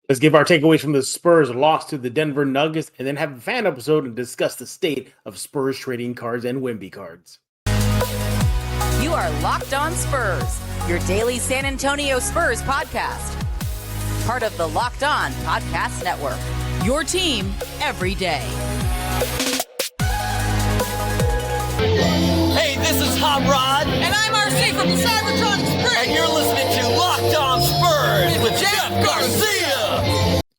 Let's give our takeaways from the Spurs loss to the Denver Nuggets and then have a fan episode and discuss the state of Spurs trading cards and Wemby cards. You are Locked On Spurs, your daily San Antonio Spurs podcast. Part of the Locked On Podcast Network, your team every day. Hey, this is Hot Rod. And I'm RC from San Antonio Spurs. And you're listening to Locked On Spurs with Jeff Garcia.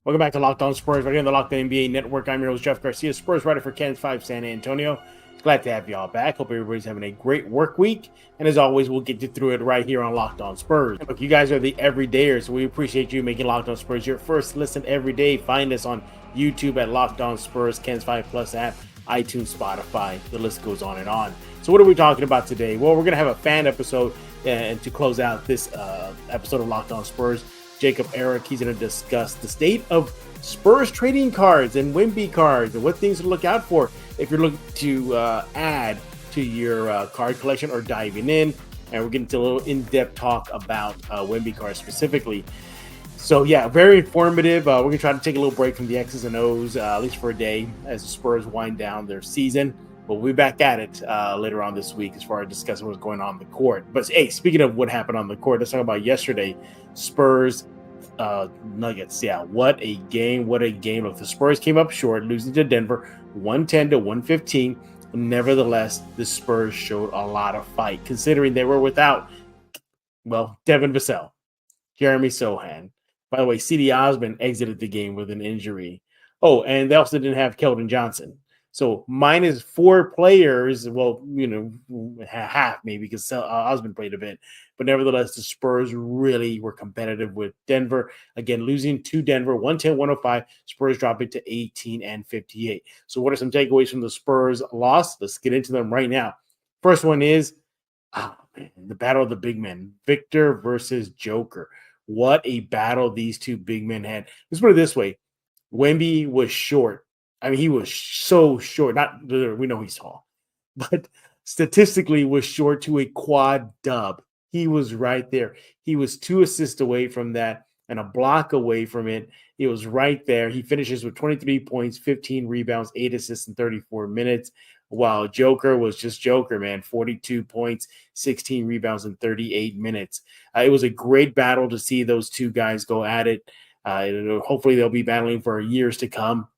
Welcome back to Locked On Spurs, right here on the Locked On NBA Network. I'm your host, Jeff Garcia, Spurs writer for Ken's 5 San Antonio. Glad to have y'all back. Hope everybody's having a great work week. And as always, we'll get you through it right here on Locked On Spurs. Look, you guys are the everydayers, so we appreciate you making Locked On Spurs your first listen every day. Find us on YouTube at Locked On Spurs, Ken's 5 Plus app, iTunes, Spotify. The list goes on and on. So what are we talking about today? Well, we're going to have a fan episode and to close out this episode of Locked On Spurs. Jacob Eric, he's going to discuss the state of Spurs trading cards and Wemby cards and what things to look out for if you're looking to add to your card collection or diving in. And we're getting to a little in-depth talk about Wemby cards specifically. So yeah, very informative. We're going to try to take a little break from the X's and O's, at least for a day, as the Spurs wind down their season. But we'll be back at it later on this week as far as discussing what's going on the court. But hey, speaking of what happened on the court, let's talk about yesterday. Spurs Nuggets. Yeah, what a game. What a game. Look, the Spurs came up short, losing to Denver 110 to 115. Nevertheless, the Spurs showed a lot of fight, considering they were without, well, Devin Vassell, Jeremy Sohan. By the way, C.D. Osman exited the game with an injury. Oh, and they also didn't have Keldon Johnson. So minus 4 players, well, half maybe because Osman played a bit. But nevertheless, the Spurs really were competitive with Denver. Again, losing to Denver, 110-105. Spurs dropping to 18-58. So what are some takeaways from the Spurs loss? Let's get into them right now. First one is, the battle of the big men. Victor versus Joker. What a battle these two big men had. Let's put it this way. Wemby was short. I mean, he was so short. We know he's tall, but statistically was short to a quad dub. He was right there. He was 2 assists away from that and a block away from it. He was right there. He finishes with 23 points, 15 rebounds, 8 assists in 34 minutes, while Joker was just Joker, man. 42 points, 16 rebounds in 38 minutes. It was a great battle to see those two guys go at it. Hopefully they'll be battling for years to come.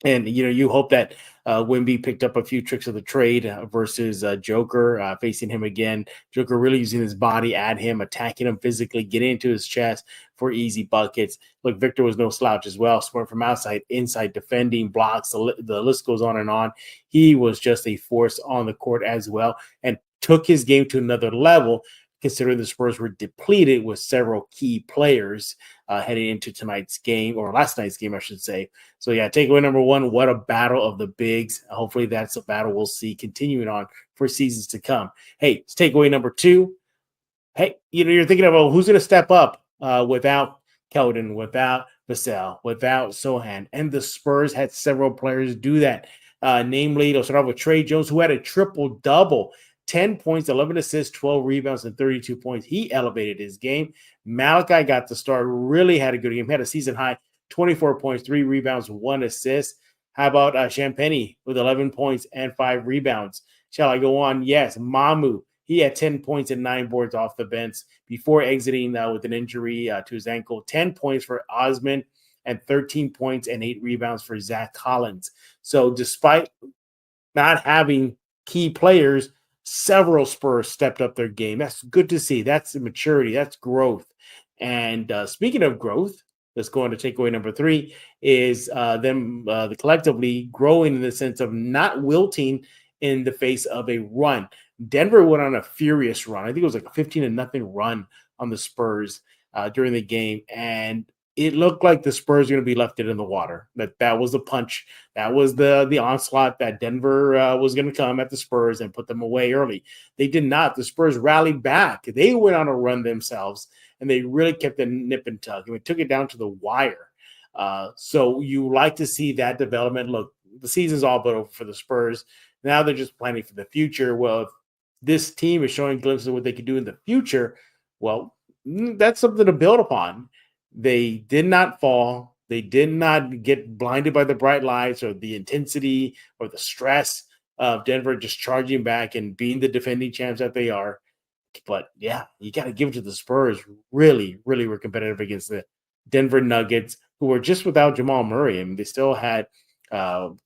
And, you hope that Wemby picked up a few tricks of the trade versus Joker, facing him again. Joker really using his body at him, attacking him physically, getting into his chest for easy buckets. Look, Victor was no slouch as well. Scoring from outside, inside, defending, blocks. The list goes on and on. He was just a force on the court as well and took his game to another level, considering the Spurs were depleted with several key players heading into tonight's game, or last night's game, I should say. So, yeah, takeaway number 1, what a battle of the bigs. Hopefully that's a battle we'll see continuing on for seasons to come. Hey, takeaway number 2. Hey, you're thinking about who's going to step up without Keldon, without Vassell, without Sohan. And the Spurs had several players do that. Namely, they'll start off with Trey Jones, who had a triple-double. 10 points, 11 assists, 12 rebounds, and 32 points. He elevated his game. Malachi got the start, really had a good game. He had a season high, 24 points, 3 rebounds, 1 assist. How about Champagnie with 11 points and 5 rebounds? Shall I go on? Yes. Mamu, he had 10 points and 9 boards off the bench before exiting with an injury to his ankle. 10 points for Osman and 13 points and 8 rebounds for Zach Collins. So despite not having key players, several Spurs stepped up their game. That's good to see. That's maturity. That's growth. And speaking of growth, let's go on to takeaway number 3 is them collectively growing in the sense of not wilting in the face of a run. Denver went on a furious run. I think it was like a 15-0 run on the Spurs during the game. And it looked like the Spurs were going to be left in the water. That was the punch. That was the onslaught that Denver was going to come at the Spurs and put them away early. They did not. The Spurs rallied back. They went on a run themselves, and they really kept the nip and tuck. I mean, took it down to the wire. So you like to see that development. Look, the season's all but over for the Spurs. Now they're just planning for the future. Well, if this team is showing glimpses of what they can do in the future, well, that's something to build upon. They did not fall. They did not get blinded by the bright lights or the intensity or the stress of Denver just charging back and being the defending champs that they are. But yeah, you got to give it to the Spurs. Really, really were competitive against the Denver Nuggets, who were just without Jamal Murray. I mean, they still had, Aaron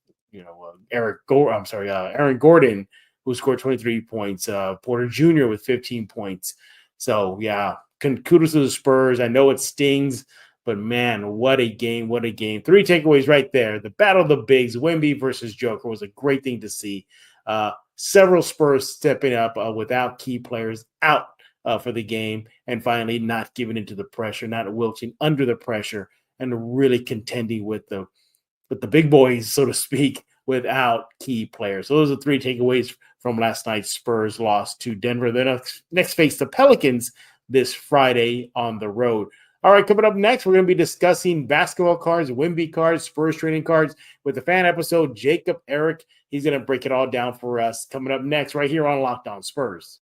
Gordon, who scored 23 points, Porter Jr. with 15 points. So yeah, kudos to the Spurs. I know it stings, but man, what a game! What a game! 3 takeaways right there. The battle of the bigs, Wemby versus Joker, was a great thing to see. Several Spurs stepping up without key players out for the game, and finally not giving into the pressure, not wilting under the pressure, and really contending with the big boys, so to speak, without key players. So those are 3 takeaways from last night's Spurs loss to Denver. They next face the Pelicans this Friday on the road. All right, coming up next, we're going to be discussing basketball cards, Wemby cards, Spurs trading cards with the fan episode, Jacob Eric. He's going to break it all down for us. Coming up next, right here on Locked On Spurs.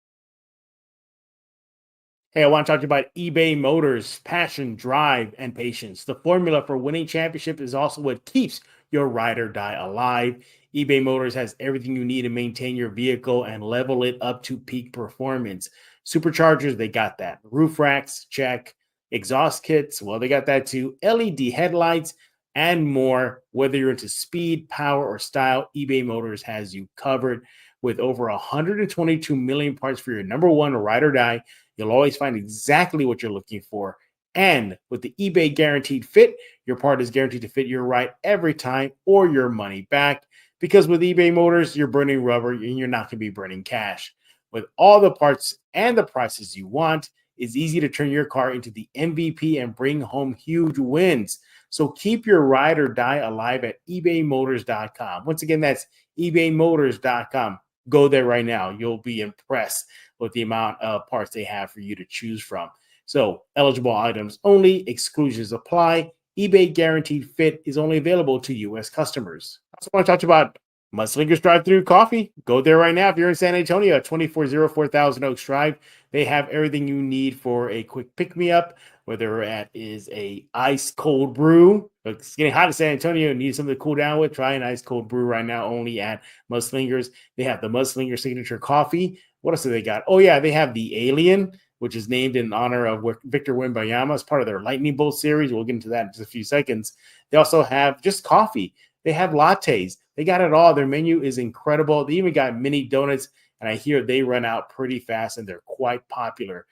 Hey, I want to talk to you about eBay Motors. Passion, drive, and patience. The formula for winning championship is also what keeps your ride or die alive. eBay Motors has everything you need to maintain your vehicle and level it up to peak performance. Superchargers, they got that. Roof racks, check. Exhaust kits, well, they got that too. LED headlights and more. Whether you're into speed, power, or style, eBay Motors has you covered. With over 122 million parts for your number one ride or die, you'll always find exactly what you're looking for. And with the eBay Guaranteed Fit, your part is guaranteed to fit your ride every time or your money back. Because with eBay Motors, you're burning rubber and you're not going to be burning cash. With all the parts and the prices you want, it's easy to turn your car into the MVP and bring home huge wins. So keep your ride or die alive at ebaymotors.com. Once again, that's ebaymotors.com. Go there right now. You'll be impressed with the amount of parts they have for you to choose from. So eligible items only, exclusions apply. eBay Guaranteed Fit is only available to U.S. customers. I also want to talk about Mudslingers Drive-Thru Coffee. Go there right now if you're in San Antonio at 2404 Thousand Oaks Drive. They have everything you need for a quick pick-me-up, whether it is a ice-cold brew. It's getting hot in San Antonio and need something to cool down with. Try an ice-cold brew right now only at Mudslingers. They have the Mudslinger Signature Coffee. What else do they got? Oh, yeah, they have the Alien, which is named in honor of Victor Wembanyama as part of their Lightning Bolt series. We'll get into that in just a few seconds. They also have just coffee. They have lattes. They got it all. Their menu is incredible. They even got mini donuts, and I hear they run out pretty fast, and they're quite popular.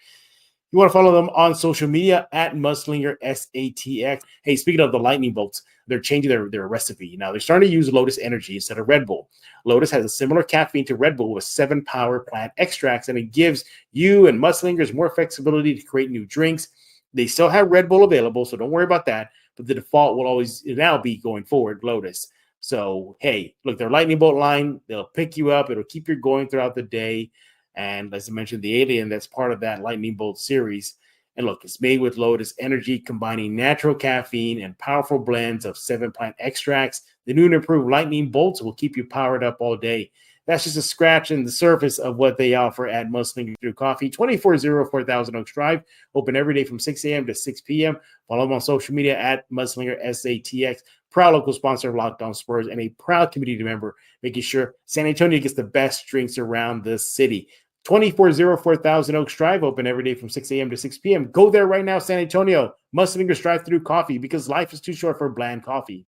You want to follow them on social media at Mudslinger SATX. Hey, speaking of the lightning bolts, they're changing their recipe. Now, they're starting to use Lotus Energy instead of Red Bull. Lotus has a similar caffeine to Red Bull with 7 power plant extracts, and it gives you and Mudslingers more flexibility to create new drinks. They still have Red Bull available, so don't worry about that. But the default will always now be going forward, Lotus. So, hey, look, their lightning bolt line, they'll pick you up. It'll keep you going throughout the day. And as I mentioned, the Alien, that's part of that lightning bolt series. And look, it's made with Lotus Energy, combining natural caffeine and powerful blends of 7 plant extracts. The new and improved lightning bolts will keep you powered up all day. That's just a scratch in the surface of what they offer at Mudslinger Drive Coffee, 2404 Thousand Oaks Drive. Open every day from 6 a.m. to 6 p.m. Follow them on social media at Mudslinger SATX. Proud local sponsor of Locked On Spurs and a proud community member, making sure San Antonio gets the best drinks around the city. 2404 Thousand Oaks Drive, open every day from 6 a.m. to 6 p.m. Go there right now, San Antonio. Mudslingers Drive-Thru Coffee, because life is too short for bland coffee.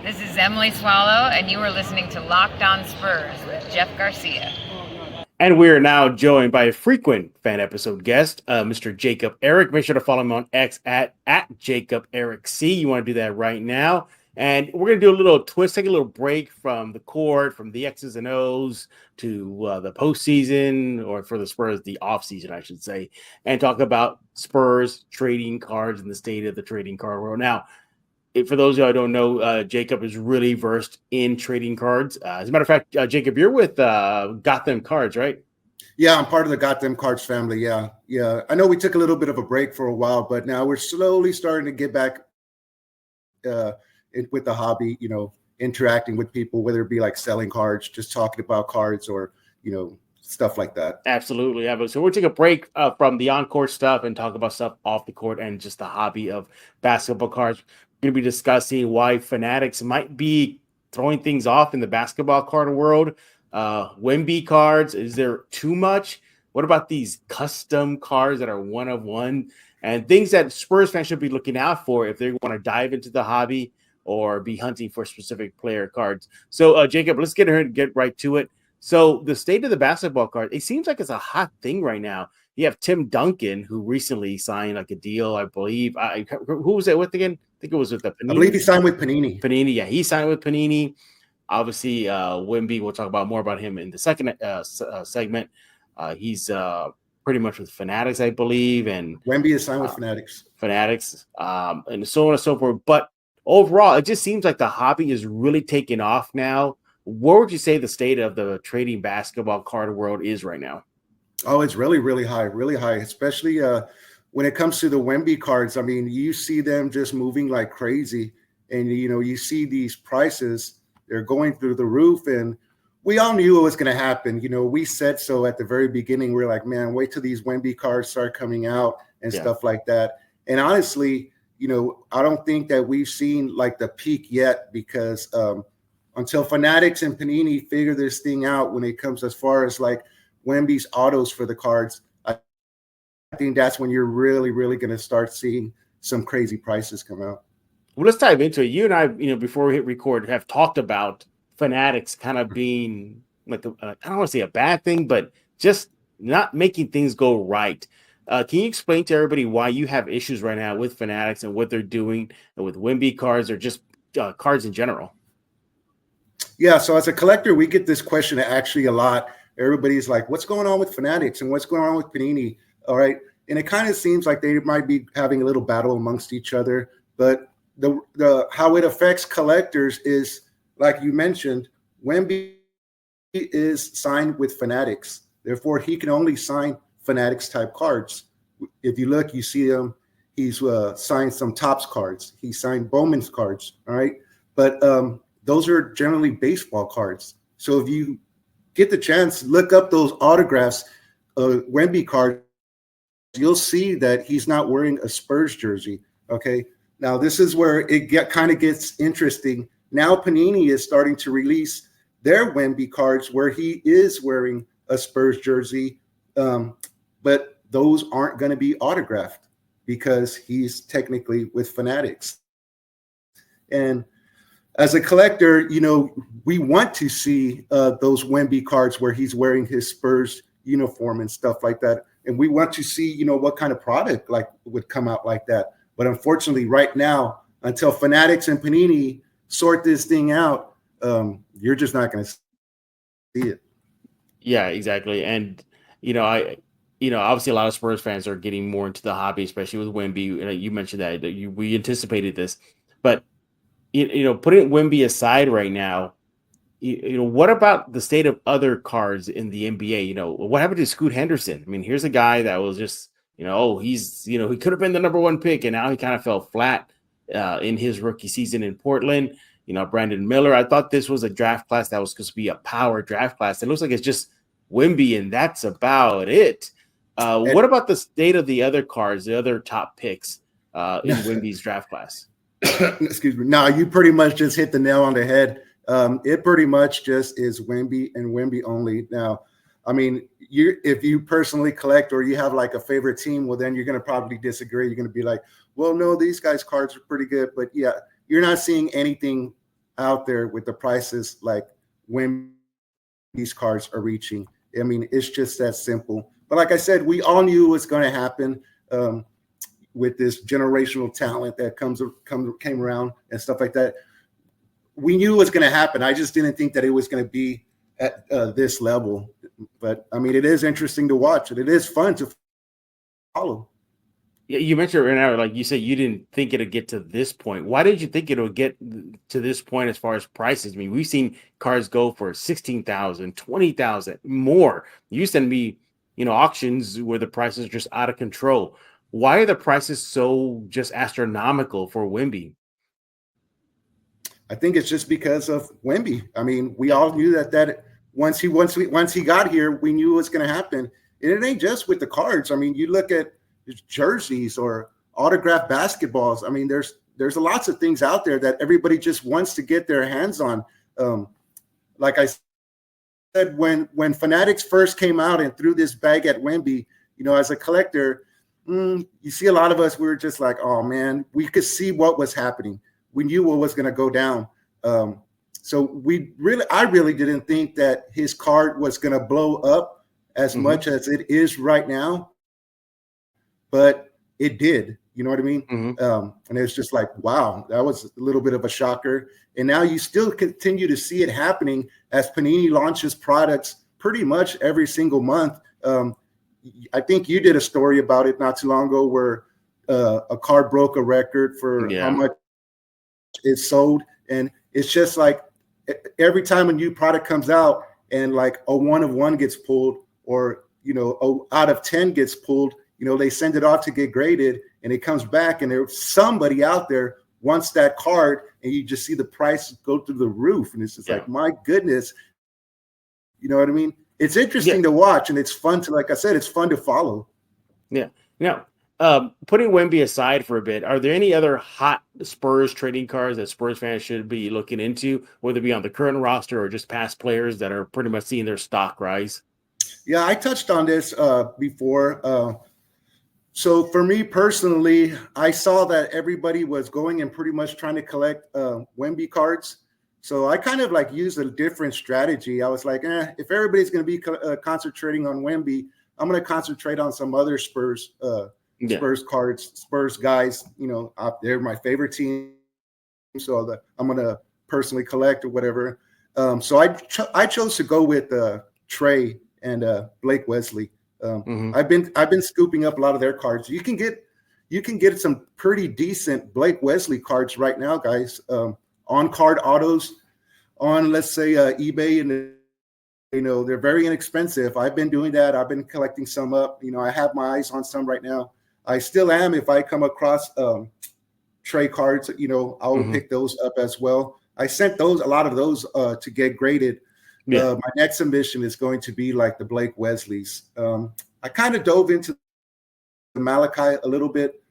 This is Emily Swallow, and you are listening to Locked On Spurs with Jeff Garcia. And we are now joined by a frequent fan episode guest, Mr. Jacob Eric. Make sure to follow him on X at Jacob Eric C. You want to do that right now. And we're going to do a little twist, take a little break from the court, from the X's and O's to the postseason, or for the Spurs, the offseason, I should say, and talk about Spurs trading cards and the state of the trading card world. Now, for those of you who don't know, Jacob is really versed in trading cards. As a matter of fact, Jacob, you're with Got Them Cards, right? Yeah, I'm part of the Got Them Cards family. Yeah. I know we took a little bit of a break for a while, but now we're slowly starting to get back with the hobby, interacting with people, whether it be like selling cards, just talking about cards, or, stuff like that. Absolutely. Yeah, so we'll take a break from the on-court stuff and talk about stuff off the court and just the hobby of basketball cards. We're going to be discussing why Fanatics might be throwing things off in the basketball card world. Wemby cards, is there too much? What about these custom cards that are one of one and things that Spurs fans should be looking out for if they want to dive into the hobby or be hunting for specific player cards? So, Jacob, let's get right to it. So the state of the basketball card, it seems like it's a hot thing right now. You have Tim Duncan, who recently signed like a deal, I believe. Who was it with again? I think it was with the Panini. I believe he signed with Panini. Panini, yeah, he signed with Panini. Obviously, Wemby, we'll talk about more about him in the second segment. He's pretty much with Fanatics, I believe. And Wemby is signed with Fanatics. And so on and so forth. But overall, it just seems like the hobby is really taking off now. What would you say the state of the trading basketball card world is right now? Oh, it's really, really high, especially when it comes to the Wemby cards. I mean, you see them just moving like crazy. And, you see these prices, they're going through the roof. And we all knew it was going to happen. We said so at the very beginning. We're like, man, wait till these Wemby cards start coming out and stuff like that. And honestly, I don't think that we've seen like the peak yet because until Fanatics and Panini figure this thing out when it comes as far as like Wemby's autos for the cards, I think that's when you're really, really going to start seeing some crazy prices come out. Well, let's dive into it. You and I, before we hit record, have talked about Fanatics kind of being like, I don't want to say a bad thing, but just not making things go right. Can you explain to everybody why you have issues right now with Fanatics and what they're doing with Wemby cards or just cards in general? Yeah, so as a collector, we get this question actually a lot. Everybody's like, what's going on with Fanatics and what's going on with Panini? All right. And it kind of seems like they might be having a little battle amongst each other. But the how it affects collectors is, like you mentioned, Wemby is signed with Fanatics. Therefore, he can only sign Fanatics type cards. If you look, you see him. He's signed some Topps cards. He signed Bowman's cards. All right. But those are generally baseball cards. So if you get the chance, look up those autographs, Wemby cards, you'll see that he's not wearing a Spurs jersey. Okay. Now this is where it kind of gets interesting. Now Panini is starting to release their Wemby cards where he is wearing a Spurs jersey, but those aren't going to be autographed because he's technically with Fanatics. And as a collector, we want to see those Wemby cards where he's wearing his Spurs uniform and stuff like that. And we want to see, what kind of product like would come out like that. But unfortunately, right now, until Fanatics and Panini sort this thing out, you're just not going to see it. Yeah, exactly. And, obviously a lot of Spurs fans are getting more into the hobby, especially with Wemby. You mentioned that we anticipated this, but putting Wemby aside right now, what about the state of other cards in the NBA? What happened to Scoot Henderson? I mean, here's a guy that was just, he's, he could have been the number one pick, and now he kind of fell flat in his rookie season in Portland. Brandon Miller, I thought this was a draft class that was supposed to be a power draft class. It looks like it's just Wemby, and that's about it. What about the state of the other cards, the other top picks in Wemby's draft class? Excuse me. No, you pretty much just hit the nail on the head. It pretty much just is Wemby and Wemby only. Now, I mean, if you personally collect or you have like a favorite team, well, then you're going to probably disagree. You're going to be like, well, no, these guys' cards are pretty good. But yeah, you're not seeing anything out there with the prices like when these cards are reaching. I mean, it's just that simple. But like I said, we all knew it was going to happen with this generational talent that came around and stuff like that. We knew it was going to happen. I just didn't think that it was going to be at this level. But I mean, it is interesting to watch, and it is fun to follow. Yeah, you mentioned right now, like you said, you didn't think it'd get to this point. Why did you think it would get to this point as far as prices? I mean, we've seen cards go for $16,000, $20,000 more. You used to be, auctions where the prices are just out of control. Why are the prices so just astronomical for Wemby? I think it's just because of Wemby. I mean, we all knew that once he got here, we knew what's going to happen. And it ain't just with the cards. I mean, you look at jerseys or autographed basketballs. I mean, there's lots of things out there that everybody just wants to get their hands on. Like I said, when Fanatics first came out and threw this bag at Wemby, as a collector, you see a lot of us, we were just like, oh man, we could see what was happening. We knew what was going to go down. So I really didn't think that his card was going to blow up as much as it is right now, but it did. You know what I mean? And it's just like, wow, that was a little bit of a shocker. And now you still continue to see it happening as Panini launches products pretty much every single month. I think you did a story about it not too long ago where a card broke a record for how much it sold. And it's just like every time a new product comes out and like a 1 of 1 gets pulled or, out of 10 gets pulled, they send it off to get graded and it comes back and there's somebody out there wants that card and you just see the price go through the roof. And it's just like, my goodness, you know what I mean? It's interesting to watch and it's fun to, like I said, it's fun to follow. Yeah. Now, putting Wemby aside for a bit, are there any other hot Spurs trading cards that Spurs fans should be looking into, whether it be on the current roster or just past players that are pretty much seeing their stock rise? Yeah, I touched on this before. So for me personally, I saw that everybody was going and pretty much trying to collect Wemby cards. So I kind of like used a different strategy. I was like, if everybody's going to be concentrating on Wemby, I'm going to concentrate on some other Spurs cards, Spurs guys, they're my favorite team. So I'm going to personally collect or whatever. So I chose to go with Trey and Blake Wesley. I've been scooping up a lot of their cards. You can get some pretty decent Blake Wesley cards right now, guys. On card autos on, let's say, eBay, and they're very inexpensive. I've been doing that. I've been collecting some up. I have my eyes on some right now. I still am. If I come across Trey cards, I will pick those up as well. I sent a lot of those to get graded. My next submission is going to be like the Blake Wesleys. I kind of dove into the Malachi a little bit.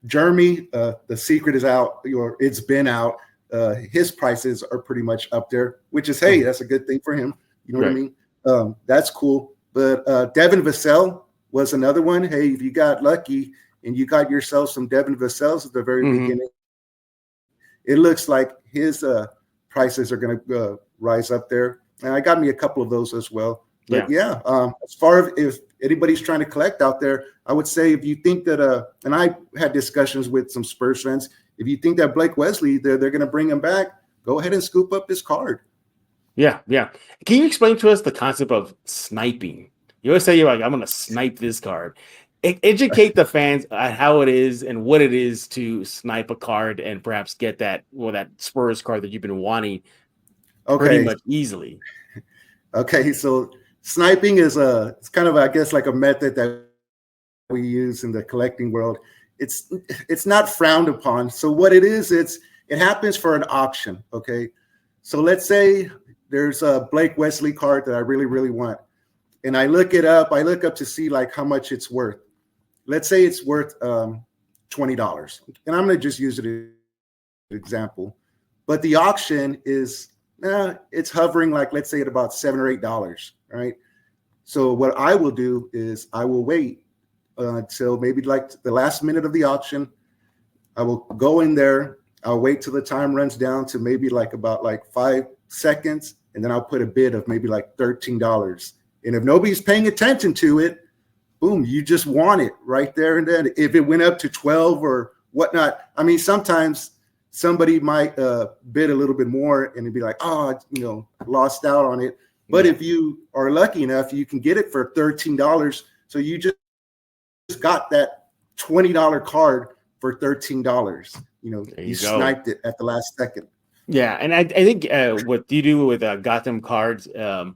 Jeremy, the secret is out, or it's been out. His prices are pretty much up there, which is, hey, that's a good thing for him. You know what I mean? That's cool. But Devin Vassell was another one. Hey, if you got lucky and you got yourself some Devin Vassells at the very beginning, it looks like his prices are going to rise up there. And I got me a couple of those as well. But as far as if anybody's trying to collect out there, I would say if you think that, and I had discussions with some Spurs fans, if you think that Blake Wesley, they're going to bring him back, go ahead and scoop up this card. Yeah. Can you explain to us the concept of sniping? You always say you're like, I'm going to snipe this card. Educate the fans on how it is and what it is to snipe a card and perhaps get that Spurs card that you've been wanting pretty much easily. Okay, so sniping is it's kind of, I guess, like a method that we use in the collecting world. It's not frowned upon. So what it is, it happens for an auction. Okay, so let's say there's a Blake Wesley card that I really, really want, and I look it up. I look up to see like how much it's worth. Let's say it's worth $20, and I'm going to just use it as an example. But the auction is it's hovering like, let's say, at about $7 or $8. Right. So what I will do is I will wait until maybe like the last minute of the auction. I will go in there. I'll wait till the time runs down to maybe like about like 5 seconds, and then I'll put a bid of maybe like $13. And if nobody's paying attention to it, boom, you just want it right there and then. If it went up to 12 or whatnot, I mean, sometimes somebody might bid a little bit more and it'd be like, lost out on it. But if you are lucky enough, you can get it for $13. So you just got that $20 card for $13. You sniped it at the last second. Yeah, and I think what you do with Gotham cards, I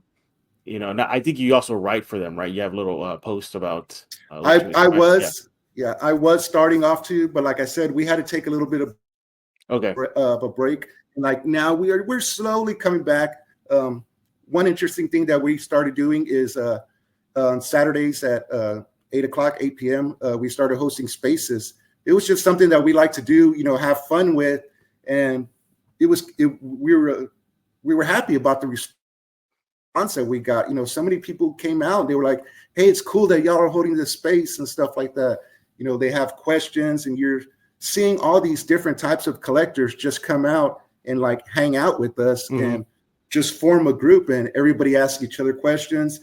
think you also write for them, right? You have a little post about. I was starting off to, but like I said, we had to take a little bit of a break. And like now we're slowly coming back. one interesting thing that we started doing is on Saturdays at 8 p.m., we started hosting spaces. It was just something that we like to do, have fun with. And we were happy about the response that we got. So many people came out. They were like, hey, it's cool that y'all are holding this space and stuff like that. They have questions, and you're seeing all these different types of collectors just come out and like hang out with us and just form a group, and everybody asks each other questions.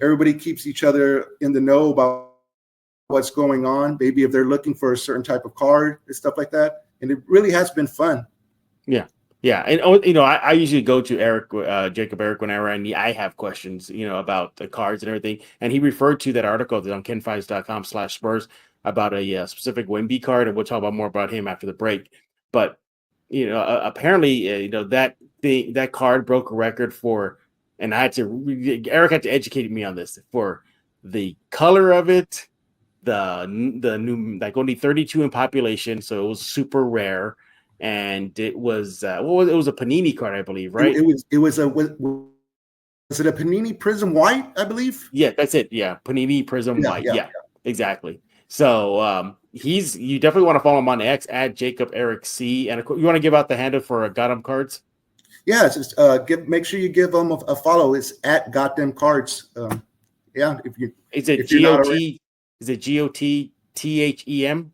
Everybody keeps each other in the know about what's going on. Maybe if they're looking for a certain type of card and stuff like that. And it really has been fun. Yeah. Yeah. And, I usually go to Jacob Eric, whenever I have questions, about the cards and everything. And he referred to that article that's on ken5s.com/Spurs about a specific Wemby card. And we'll talk about more about him after the break. But, apparently, that card broke a record for, and Eric had to educate me on this, for the color of it, the new, like only 32 in population. So it was super rare. And it was it was a Panini card, I believe, right? Was it a Panini Prism White, I believe? Yeah, that's it. Yeah, Panini Prism White. Yeah, exactly. So you definitely want to follow him on X at Jacob Eric C. And you want to give out the handle for Got 'em Cards? Yeah, it's just make sure you give them a follow. It's at Got Them Cards. Is it GOT? Is it GOTTHEM?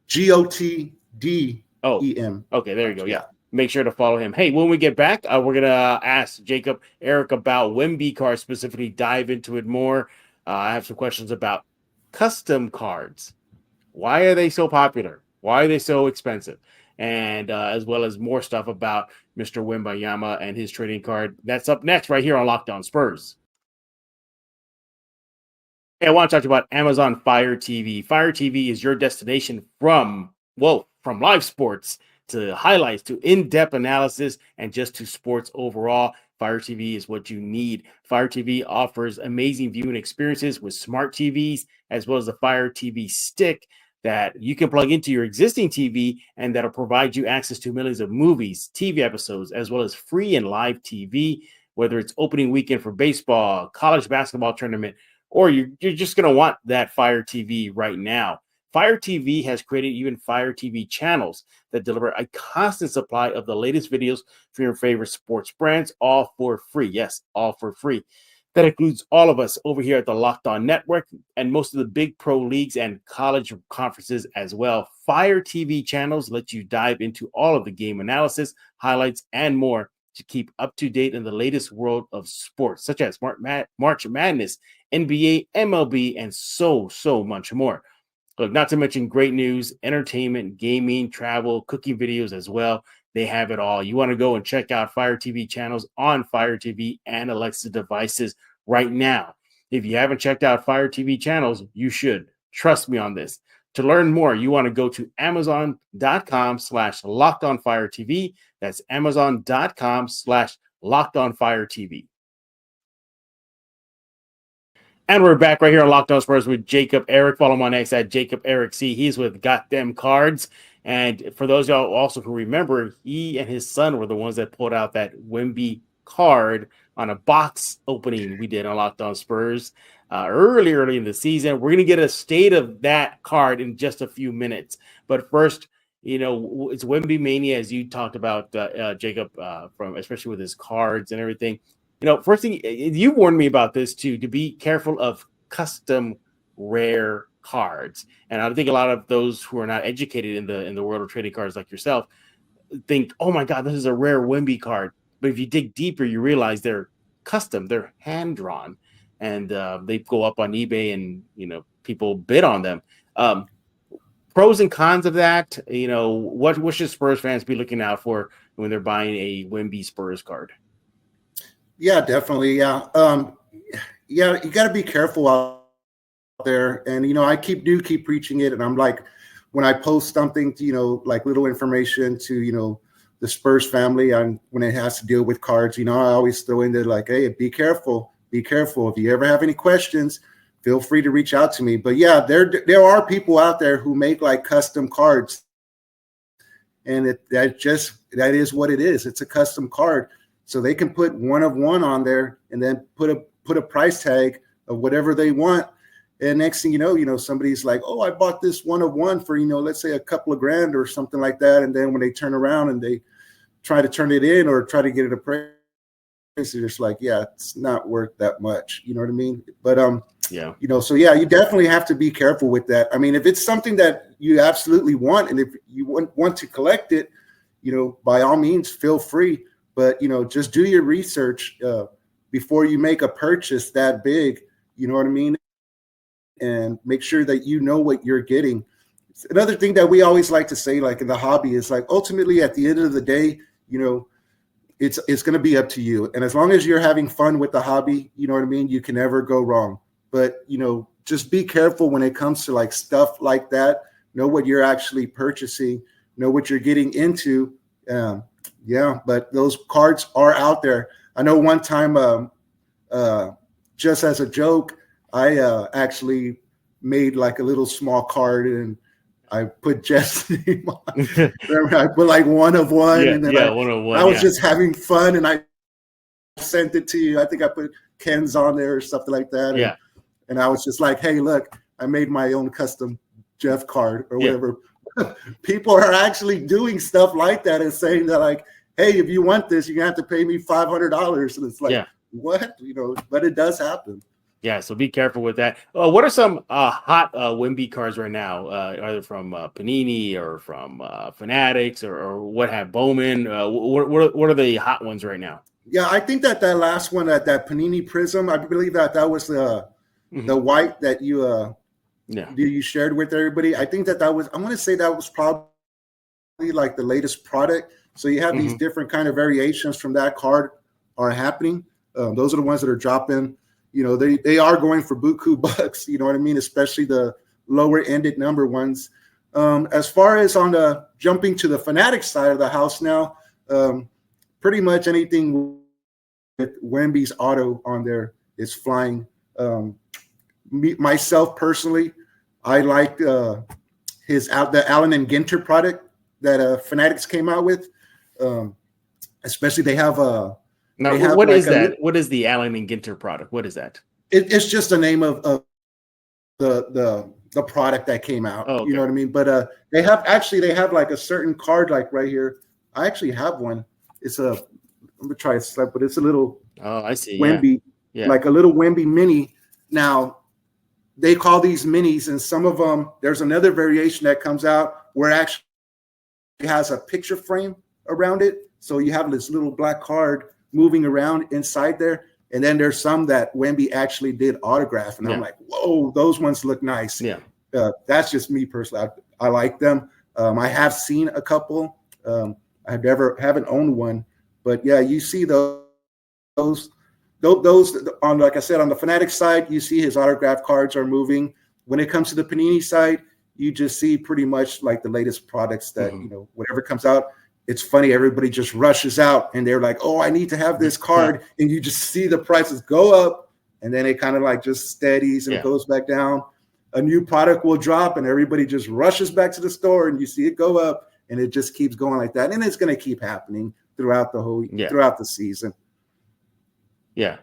GOTD. Oh, EM. Okay, there you go. Yeah. Make sure to follow him. Hey, when we get back, we're going to ask Jacob Eric about Wemby cards, specifically dive into it more. I have some questions about custom cards. Why are they so popular? Why are they so expensive? And as well as more stuff about Mr. Wembanyama and his trading card. That's up next right here on Locked On Spurs. Hey, I want to talk about Amazon Fire TV. Fire TV is your destination from live sports to highlights to in-depth analysis and just to sports overall. Fire TV is what you need. Fire TV offers amazing viewing experiences with smart TVs, as well as the Fire TV stick that you can plug into your existing TV, and that'll provide you access to millions of movies, TV episodes, as well as free and live TV, whether it's opening weekend for baseball, college basketball tournament, or you're just going to want that Fire TV right now. Fire TV has created even Fire TV channels that deliver a constant supply of the latest videos for your favorite sports brands, all for free. Yes, all for free. That includes all of us over here at the Locked On Network and most of the big pro leagues and college conferences as well. Fire TV channels let you dive into all of the game analysis, highlights, and more to keep up to date in the latest world of sports, such as March Madness, NBA, MLB, and so much more. Look, not to mention great news, entertainment, gaming, travel, cooking videos as well. They have it all. You want to go and check out Fire TV channels on Fire TV and Alexa devices right now. If you haven't checked out Fire TV channels, you should. Trust me on this. To learn more, you want to go to amazon.com/LockedOnFireTV. That's amazon.com/LockedOnFireTV. And we're back right here on Locked On Spurs with Jacob Eric. Follow him on X at Jacob Eric C. He's with Got Them Cards. And for those of y'all also who remember, he and his son were the ones that pulled out that Wemby card on a box opening we did on Locked On Spurs early in the season. We're going to get a state of that card in just a few minutes. But first, it's Wemby Mania, as you talked about, Jacob, from especially with his cards and everything. First thing, you warned me about this too, to be careful of custom rare cards. And I think a lot of those who are not educated in the world of trading cards like yourself think, oh my God, this is a rare Wemby card. But if you dig deeper, you realize they're custom, they're hand drawn, and they go up on eBay and, people bid on them. Pros and cons of that, what should Spurs fans be looking out for when they're buying a Wemby Spurs card? Yeah, definitely. Yeah. You got to be careful out there. And, I keep preaching it. And I'm like, when I post something, like little information to, the Spurs family, when it has to deal with cards, I always throw in there like, hey, be careful. If you ever have any questions, feel free to reach out to me. But yeah, there are people out there who make like custom cards. And that is what it is. It's a custom card. So they can put 1 of 1 on there and then put a price tag of whatever they want. And next thing you know, somebody's like, oh, I bought this 1 of 1 for, let's say a couple of grand or something like that. And then when they turn around and they try to turn it in or try to get it appraised, it's just like, yeah, it's not worth that much. You know what I mean? But, yeah, so yeah, you definitely have to be careful with that. I mean, if it's something that you absolutely want, and if you want to collect it, by all means, feel free. But, just do your research before you make a purchase that big, you know what I mean? And make sure that you know what you're getting. Another thing that we always like to say, like in the hobby, is like ultimately at the end of the day, it's going to be up to you. And as long as you're having fun with the hobby, you know what I mean? You can never go wrong. But, just be careful when it comes to like stuff like that. Know what you're actually purchasing, know what you're getting into. Yeah, but those cards are out there. I know one time, just as a joke, I actually made like a little small card and I put Jeff's name on. Remember, I put like 1 of 1, and then 1 of 1. I was just having fun, and I sent it to you. I think I put Ken's on there or something like that. And I was just like, hey, look, I made my own custom Jeff card or whatever. People are actually doing stuff like that and saying that, like, hey, if you want this, you're gonna have to pay me $500. And it's like, what? But it does happen. Yeah, so be careful with that. What are some hot Wemby cards right now, either from Panini or from Fanatics or what have Bowman? What are the hot ones right now? Yeah, I think that last one, that Panini Prism, I believe that was the white that you shared with everybody. I think that was, I want to say that was probably like the latest product. So you have these different kind of variations from that card are happening. Those are the ones that are dropping. They are going for buku bucks, you know what I mean? Especially the lower ended number ones. As far as on the jumping to the Fanatics side of the house now, pretty much anything with Wemby's auto on there is flying. Myself personally, I like the Allen and Ginter product that Fanatics came out with. Especially they have now, what is that? What is the Allen and Ginter product? What is that? It's just the name of the product that came out. Oh, okay. You know what I mean? But they have like a certain card, like right here. I actually have one. It's I'm gonna try to slap, but it's a little I see Wemby, like a little Wemby mini. Now they call these minis, and some of them there's another variation that comes out where it actually has a picture frame around it. So you have this little black card moving around inside there. And then there's some that Wemby actually did autograph. And I'm like, whoa, those ones look nice. Yeah. That's just me personally. I like them. I have seen a couple. I haven't owned one. But yeah, you see those on, like I said, on the Fanatic side, you see his autograph cards are moving. When it comes to the Panini side, you just see pretty much like the latest products that, whatever comes out. It's funny, everybody just rushes out and they're like, oh, I need to have this card. And you just see the prices go up and then it kind of like just steadies and it goes back down. A new product will drop and everybody just rushes back to the store and you see it go up and it just keeps going like that. And it's going to keep happening throughout the throughout the season. Yeah.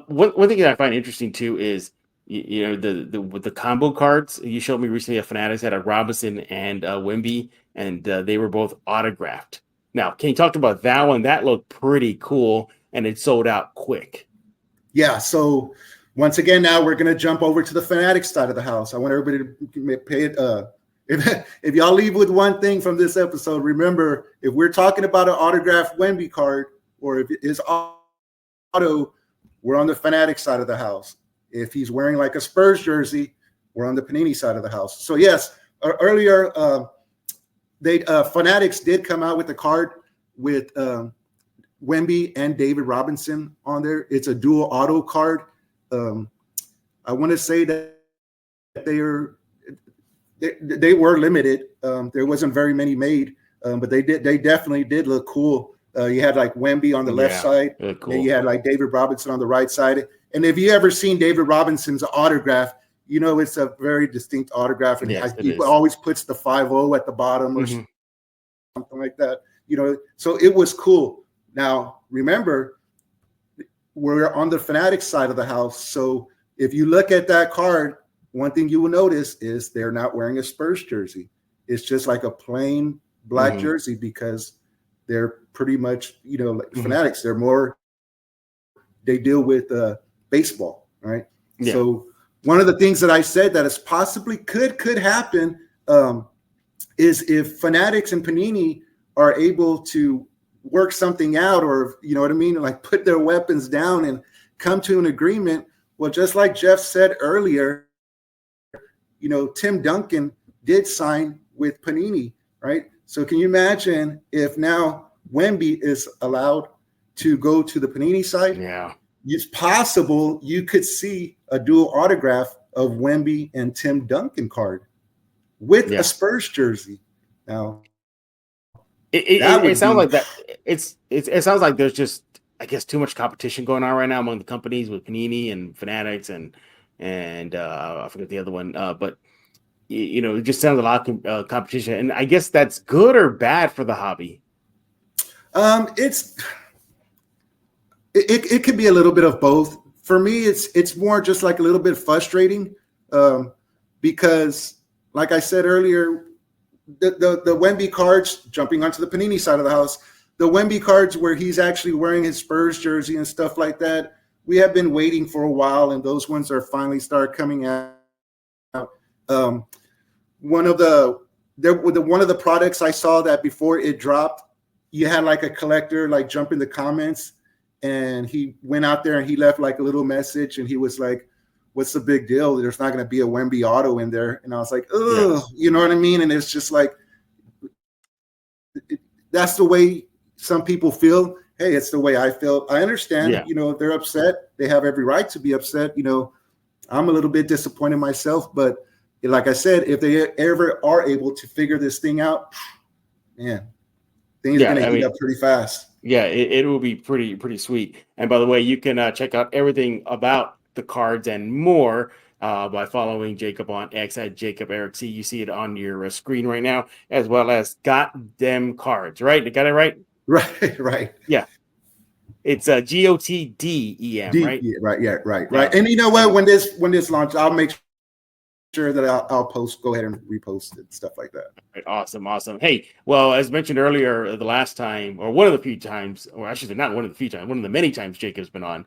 One thing that I find interesting too is, with the combo cards. You showed me recently a Fanatics had a Robinson and Wemby, and they were both autographed. Now, can you talk about that one? That looked pretty cool, and it sold out quick. Yeah, so once again, now we're going to jump over to the Fanatics side of the house. I want everybody to pay it. If y'all leave with one thing from this episode, remember, if we're talking about an autographed Wemby card, or if it is auto, we're on the Fanatics side of the house. If he's wearing like a Spurs jersey, we're on the Panini side of the house. So yes, earlier, Fanatics did come out with a card with Wemby and David Robinson on there. It's a dual auto card. I want to say that they were limited. There wasn't very many made, but they definitely did look cool. You had like Wemby on the left side, cool. And you had like David Robinson on the right side. And if you ever seen David Robinson's autograph, it's a very distinct autograph, and he always puts the 5-0 at the bottom or something like that. So it was cool. Now, remember, we're on the Fanatics side of the house. So if you look at that card, one thing you will notice is they're not wearing a Spurs jersey. It's just like a plain black jersey because they're pretty much, like Fanatics. They deal with baseball, right? Yeah. So one of the things that I said that is possibly could happen is if Fanatics and Panini are able to work something out, or like put their weapons down and come to an agreement. Well, just like Jeff said earlier, Tim Duncan did sign with Panini, right? So can you imagine if now Wemby is allowed to go to the Panini side? Yeah. It's possible you could see a dual autograph of Wemby and Tim Duncan card with a Spurs jersey. Now, it sounds like that. It sounds like there's just, I guess, too much competition going on right now among the companies with Panini and Fanatics and I forget the other one. But it just sounds a lot of competition, and I guess that's good or bad for the hobby. It could be a little bit of both. For me, it's more just like a little bit frustrating because, like I said earlier, the Wemby cards, jumping onto the Panini side of the house, the Wemby cards where he's actually wearing his Spurs jersey and stuff like that, we have been waiting for a while, and those ones are finally start coming out. One of the products I saw that before it dropped, you had like a collector like jump in the comments, and he went out there and he left like a little message, and he was like, what's the big deal? There's not going to be a Wemby auto in there. And I was like, oh, you know what I mean? And it's just like, that's the way some people feel. Hey, it's the way I feel. I understand, if they're upset, they have every right to be upset. I'm a little bit disappointed myself, but like I said, if they ever are able to figure this thing out, man, things are going to heat up pretty fast. Yeah, it will be pretty sweet. And by the way, you can check out everything about the cards and more by following Jacob on X at JacobEricC. You see it on your screen right now, as well as Got Them Cards, right? You got it right? Right. Yeah. It's GOTDEM, right? Yeah, right. And you know what? When this launches, I'll make sure that I'll go ahead and repost it, stuff like that. Right, awesome. Hey, well, as mentioned earlier, the last time, or one of the few times, or I should say not one of the few times, one of the many times Jacob's been on,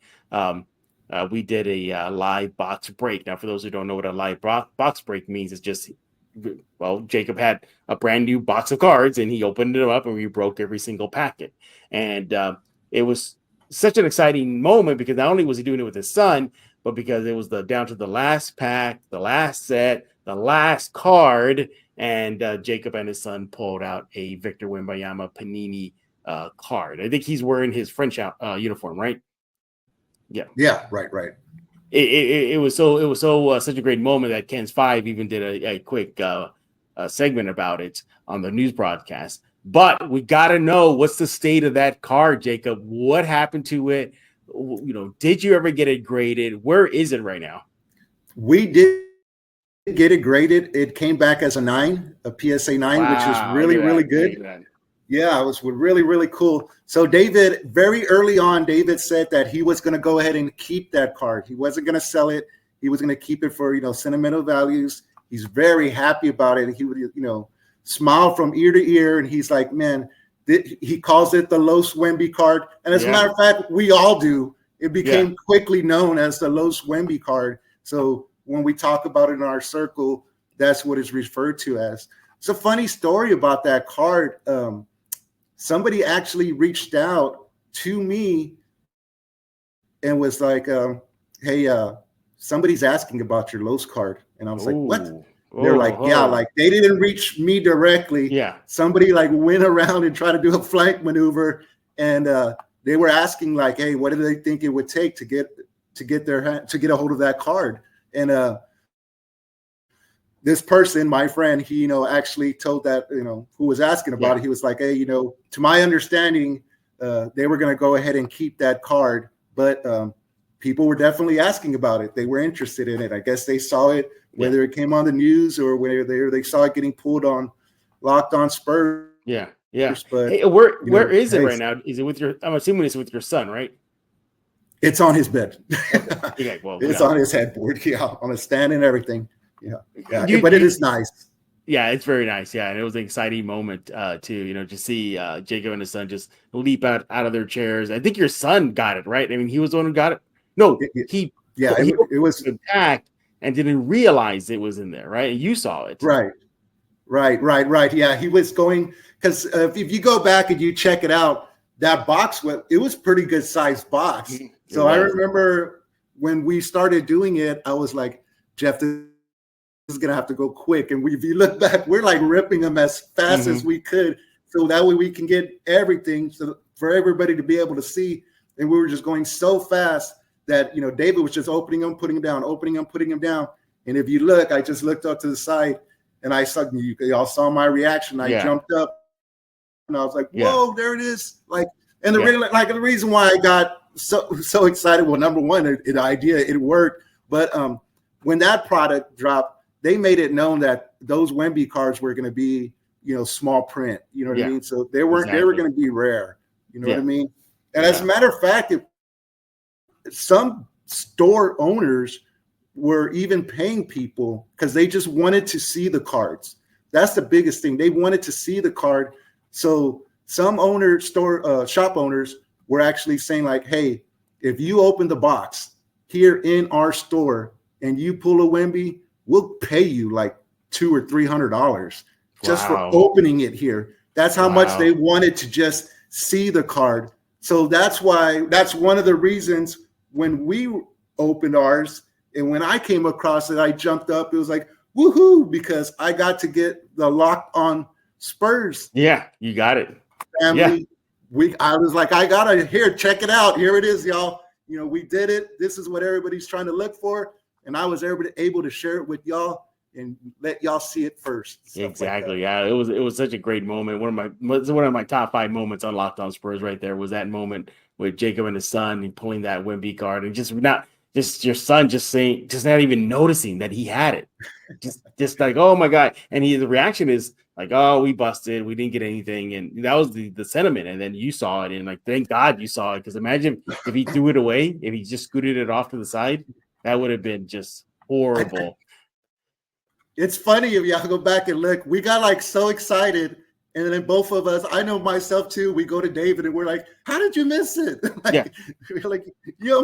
we did a live box break. Now, for those who don't know what a live box break means, it's just, well, Jacob had a brand new box of cards, and he opened it up, and we broke every single packet. And it was such an exciting moment because not only was he doing it with his son, but because it was down to the last pack, the last set, the last card, and Jacob and his son pulled out a Victor Wembanyama Panini card. I think he's wearing his French uniform, right? Yeah, right. It was so such a great moment that Ken's 5 even did a quick segment about it on the news broadcast. But we got to know, what's the state of that card, Jacob? What happened to it? Did you ever get it graded? Where is it right now? We did get it graded. It came back as a 9, a PSA 9, which is really good. Yeah, it was really, really cool. So David, very early on, David said that he was going to go ahead and keep that card. He wasn't going to sell it. He was going to keep it for, sentimental values. He's very happy about it. He would, smile from ear to ear. And he's like, man, he calls it the Los Wemby card. And as a matter of fact, we all do. It became quickly known as the Los Wemby card. So when we talk about it in our circle, that's what it's referred to as. It's a funny story about that card. Somebody actually reached out to me and was like, hey, somebody's asking about your Los card. And I was like, what? They're like, like they didn't reach me directly. Yeah. Somebody like went around and tried to do a flank maneuver, and they were asking like, hey, what do they think it would take to get a hold of that card? And this person, my friend, he, actually told that, who was asking about it, he was like, hey, to my understanding, they were going to go ahead and keep that card, but people were definitely asking about it. They were interested in it. I guess they saw it, whether it came on the news or whether they saw it getting pulled on Locked On Spurs. Yeah. Yeah. But hey, where is it hey, right now? Is it with your? I'm assuming it's with your son, right? It's on his bed. Yeah. Well, it's on his headboard. Yeah, on a stand and everything. Yeah. But it is nice. Yeah, it's very nice. Yeah, and it was an exciting moment too. To see Jacob and his son just leap out of their chairs. I think your son got it right. I mean, he was the one who got it. No, he it was the pack and didn't realize it was in there. Right, you saw it. Right. Yeah, he was going because if you go back and you check it out, that box was pretty good sized box. So I remember when we started doing it, I was like, Jeff, this is gonna have to go quick. And if you look back, we're like ripping them as fast as we could, so that way we can get everything for everybody to be able to see. And we were just going so fast that David was just opening them, putting them down, opening them, putting them down. And if you look, I just looked up to the side, and I saw y'all saw my reaction. I jumped up, and I was like, "Whoa, there it is!" And the reason why I got so excited. Well, number one, the idea it worked, but when that product dropped, they made it known that those Wemby cards were going to be, small print. You know what I mean? So they were going to be rare. You know what I mean? And as a matter of fact, some store owners were even paying people because they just wanted to see the cards. That's the biggest thing. They wanted to see the card. So some shop owners were actually saying like, hey, if you open the box here in our store and you pull a Wemby, we'll pay you like $200 or $300 just for opening it here. That's how much they wanted to just see the card. So that's one of the reasons when we opened ours and when I came across it, I jumped up. It was like, woohoo, because I got to get the Locked On Spurs. Yeah, you got it. Family. Yeah. I was like, I got to check it out. Here it is, y'all. We did it. This is what everybody's trying to look for. And I was able to share it with y'all and let y'all see it first. Exactly. Yeah, it was such a great moment. One of my top 5 moments on Locked On Spurs right there was that moment with Jacob and his son and pulling that Wemby card and just your son just not even noticing that he had it. Just like, oh my God. And the reaction is like, oh, we busted. We didn't get anything. And that was the sentiment. And then you saw it. And like, thank God you saw it. Because imagine if he threw it away, if he just scooted it off to the side, that would have been just horrible. It's funny if y'all go back and look. We got like so excited. And then both of us, I know myself too, we go to David and we're like, how did you miss it? We're like, you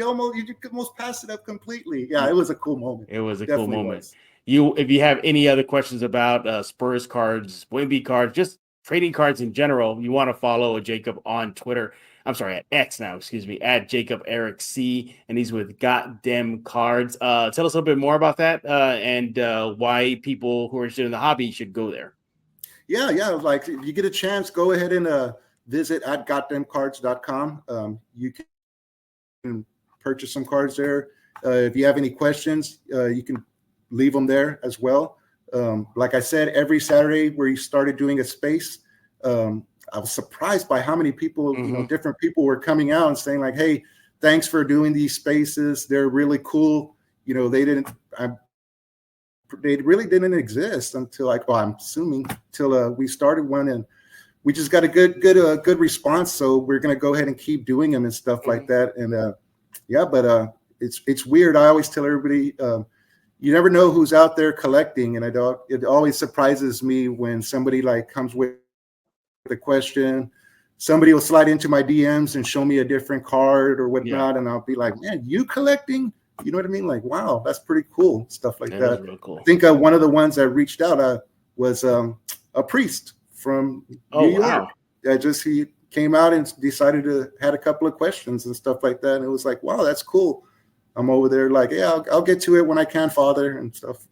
almost passed it up completely. Yeah, it was a cool moment. It was a cool moment. If you have any other questions about Spurs cards, Wemby cards, just trading cards in general, you want to follow Jacob on Twitter. I'm sorry, at X now, at Jacob Eric C, and he's with Goddamn Cards. Tell us a little bit more about that and why people who are interested in the hobby should go there. Yeah. Like if you get a chance, go ahead and visit at goddamncards.com. You can purchase some cards there. If you have any questions, you can leave them there as well. Like I said, every Saturday we started doing a space. I was surprised by how many people, different people were coming out and saying like, hey, thanks for doing these spaces. They're really cool. They really didn't exist until I'm assuming till we started one, and we just got a good response. So we're going to go ahead and keep doing them and stuff like that. And but it's weird. I always tell everybody, you never know who's out there collecting. And it always surprises me when somebody like comes with a question. Somebody will slide into my DMs and show me a different card or whatnot. And I'll be like, man, you collecting? You know what I mean? Like, wow, that's pretty cool. Stuff like that. Real cool. I think one of the ones that reached out was a priest from New York. Wow. He came out and decided to had a couple of questions and stuff like that. And it was like, wow, that's cool. I'm over there like, yeah, I'll get to it when I can, Father, and stuff.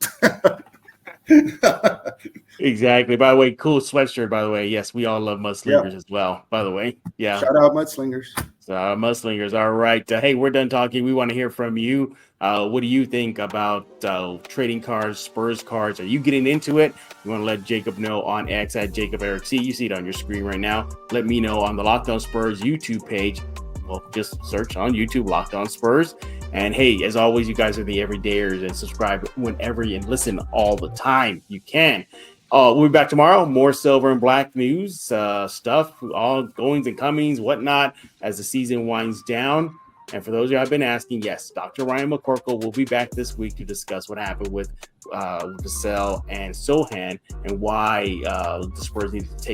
Exactly. By the way, cool sweatshirt. By the way, yes, we all love mudslingers as well. By the way, yeah. Shout out mudslingers. Mudslingers. All right. Hey, we're done talking. We want to hear from you. What do you think about trading cards, Spurs cards? Are you getting into it? You want to let Jacob know on X at Jacob Eric C. You see it on your screen right now. Let me know on the Locked On Spurs YouTube page. Well, just search on YouTube, Locked On Spurs. And hey, as always, you guys are the everydayers, and subscribe whenever and listen all the time you can. We'll be back tomorrow. More silver and black news, stuff, all goings and comings, whatnot, as the season winds down. And for those of you I've been asking, yes, Dr. Ryan McCorkle will be back this week to discuss what happened with Vassell and Sohan and why the Spurs needed to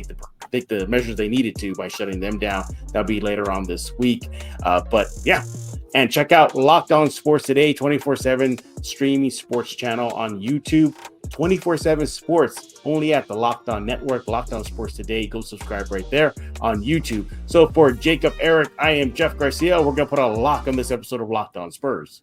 take the measures they needed to by shutting them down. That'll be later on this week. But yeah, and check out Locked On Sports Today, 24/7 streaming sports channel on YouTube. 24/7 sports only at the Locked On Network, Locked On Sports Today. Go subscribe right there on YouTube. So for Jacob, Eric, I am Jeff Garcia. We're going to put a lock on this episode of Locked On Spurs.